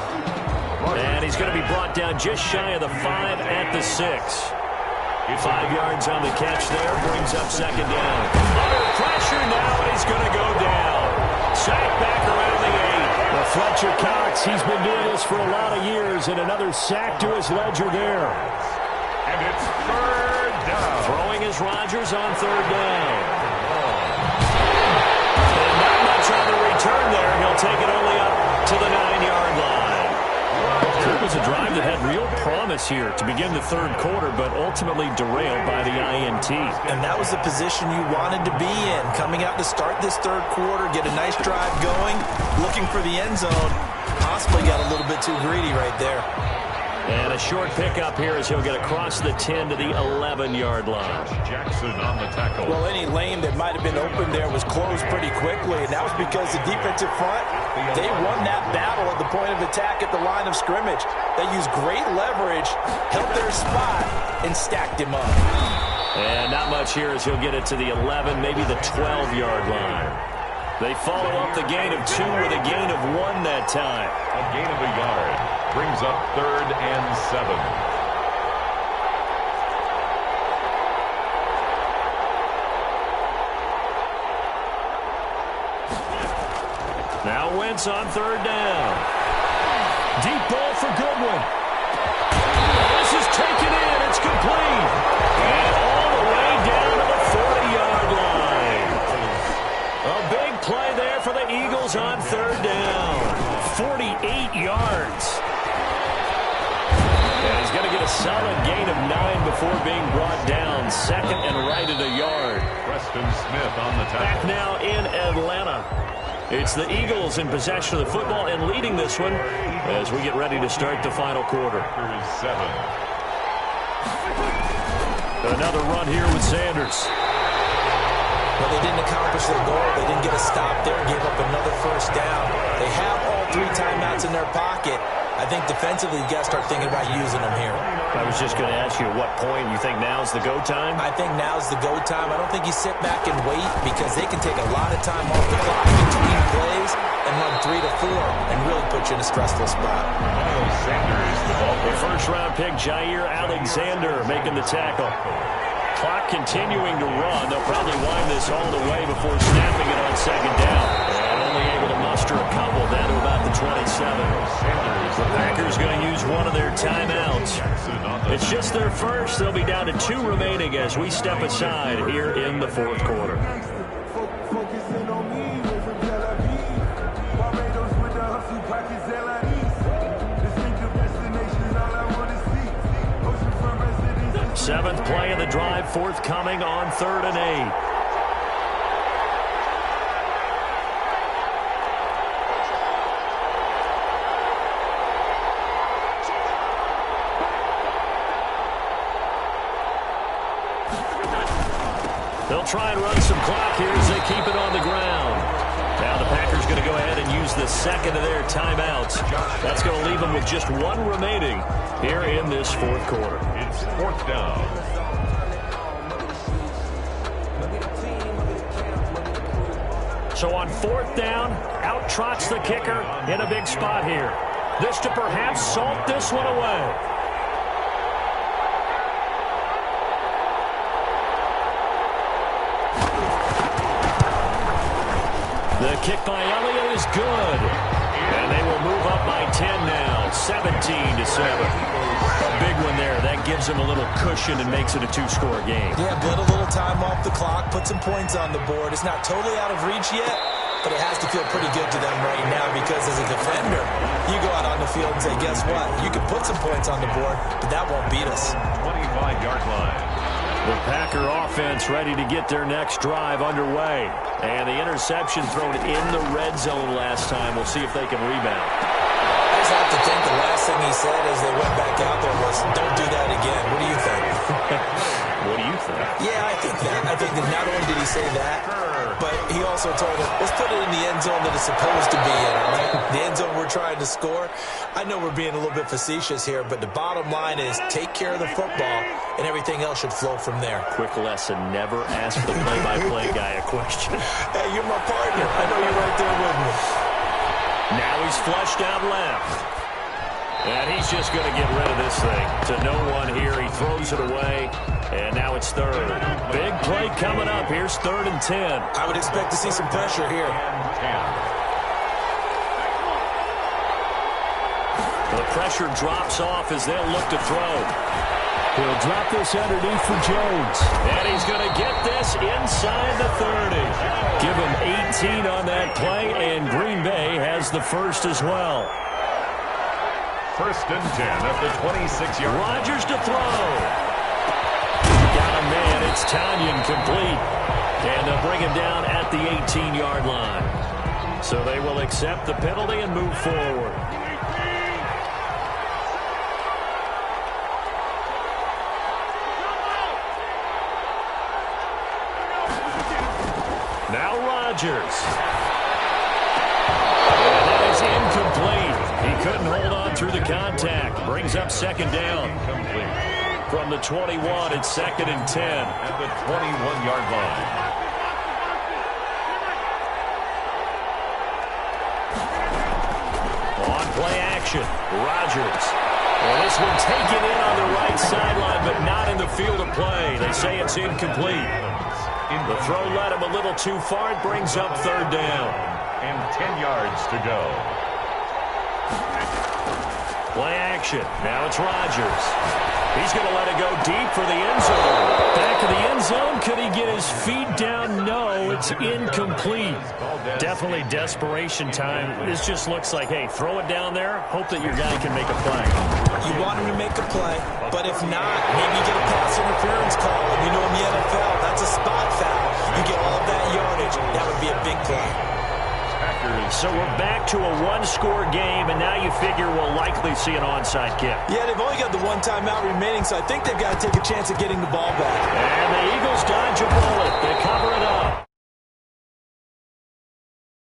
And he's going to be brought down just shy of the 5 at the 6. 5 yards on the catch there, brings up 2nd down. Under pressure now, and he's going to go down. Sack back around the 8. Well, Fletcher Cox, he's been doing this for a lot of years, and another sack to his ledger there. And it's 3rd down. Throwing is Rodgers on 3rd down. And not much on the return there. He'll take it only up to the 9-yard line. It was a drive that had real promise here to begin the 3rd quarter, but ultimately derailed by the INT. And that was the position you wanted to be in. Coming out to start this 3rd quarter, get a nice drive going, looking for the end zone. Possibly got a little bit too greedy right there. And a short pickup here as he'll get across the 10 to the 11-yard line. Jackson on the tackle. Well, any lane that might have been open there was closed pretty quickly, and that was because the defensive front, they won that battle at the point of attack at the line of scrimmage. They used great leverage, held their spot, and stacked him up. And not much here as he'll get it to the 11, maybe the 12-yard line. They follow up the gain of 2 with a gain of 1 that time. A gain of a yard. Brings up 3rd and 7. Now Wentz on 3rd down. Deep ball for Goodwin. This is taken in. It's complete. And all the way down to the 40-yard line. A big play there for the Eagles on 3rd down. 48 yards. And he's going to get a solid gain of 9 before being brought down. 2nd and right at a yard. Preston Smith on the tackle. Back now in Atlanta. It's the Eagles in possession of the football and leading this one as we get ready to start the final quarter. 7. Another run here with Sanders. Well, they didn't accomplish their goal. They didn't get a stop there, gave up another 1st down. They have all 3 timeouts in their pocket. I think defensively, you got to start thinking about using them here. I was just going to ask you at what point you think now's the go time? I think now's the go time. I don't think you sit back and wait because they can take a lot of time off the clock between plays and run 3 to 4 and really put you in a stressful spot. Sanders, the ball. The 1st-round pick, Jair Alexander, making the tackle. Clock continuing to run. They'll probably wind this all the way before snapping it on 2nd down. And only able to muster a couple down to about the 27. The Packers going to use one of their timeouts. It's just their first. They'll be down to 2 remaining as we step aside here in the 4th quarter. Seventh play of the drive forthcoming on 3rd and 8. They'll try and run some clock here as they keep it on the ground. Now the Packers going to go ahead and use the 2nd of their timeouts. That's going to leave them with just 1 remaining here in this 4th quarter. It's 4th down. So on 4th down, out trots the kicker in a big spot here. This to perhaps salt this one away. The kick by Elliott is good. And they will move up by 10 now, 17-7. A big one there. That gives them a little cushion and makes it a 2-score game. Yeah, build a little time off the clock, put some points on the board. It's not totally out of reach yet, but it has to feel pretty good to them right now because as a defender, you go out on the field and say, guess what? You can put some points on the board, but that won't beat us. 25-yard line. The Packer offense ready to get their next drive underway. And the interception thrown in the red zone last time. We'll see if they can rebound. As almost have to think the last thing he said as they went back out there was, don't do that again. What do you think? What do you think? Yeah, I think that. I think that not only did he say that, but he also told him, let's put it in the end zone that it's supposed to be in, all right? The end zone we're trying to score. I know we're being a little bit facetious here, but the bottom line is take care of the football, and everything else should flow from there. Quick lesson, never ask the play-by-play guy a question. Hey, you're my partner. I know you're right there with me. Now he's flushed out left. And he's just going to get rid of this thing. To no one here. He throws it away. And now it's third. Big play coming up. Here's 3rd and 10. I would expect to see some pressure here. The pressure drops off as they'll look to throw. He'll drop this underneath for Jones. And he's going to get this inside the 30. Give him 18 on that play, and Green Bay has the first as well. 1st and 10 at the 26-yard line. Rodgers to throw. Got a man. It's Tanyan complete. And they'll bring him down at the 18-yard line. So they will accept the penalty and move forward. Now Rodgers. And that is incomplete. He couldn't hold on through the contact. Brings up 2nd down. From the 21, it's 2nd and 10. At the 21-yard line. On play action, Rodgers. Well, this one taken in on the right sideline, but not in the field of play. They say it's incomplete. The throw led him a little too far. It brings up 3rd down. And 10 yards to go. Play action. Now it's Rodgers. He's going to let it go deep for the end zone. Back of the end zone. Could he get his feet down? No, it's incomplete. Definitely desperation time. This just looks like, hey, throw it down there. Hope that your guy can make a play. You want him to make a play, but if not, maybe you get a pass interference call. And you know in the NFL, that's a spot foul. You get all that yardage. That would be a big play. So we're back to a one-score game, and now you figure we'll likely see an onside kick. Yeah, they've only got the one timeout remaining, so I think they've got to take a chance at getting the ball back. And the Eagles dodge a bullet. They cover it up.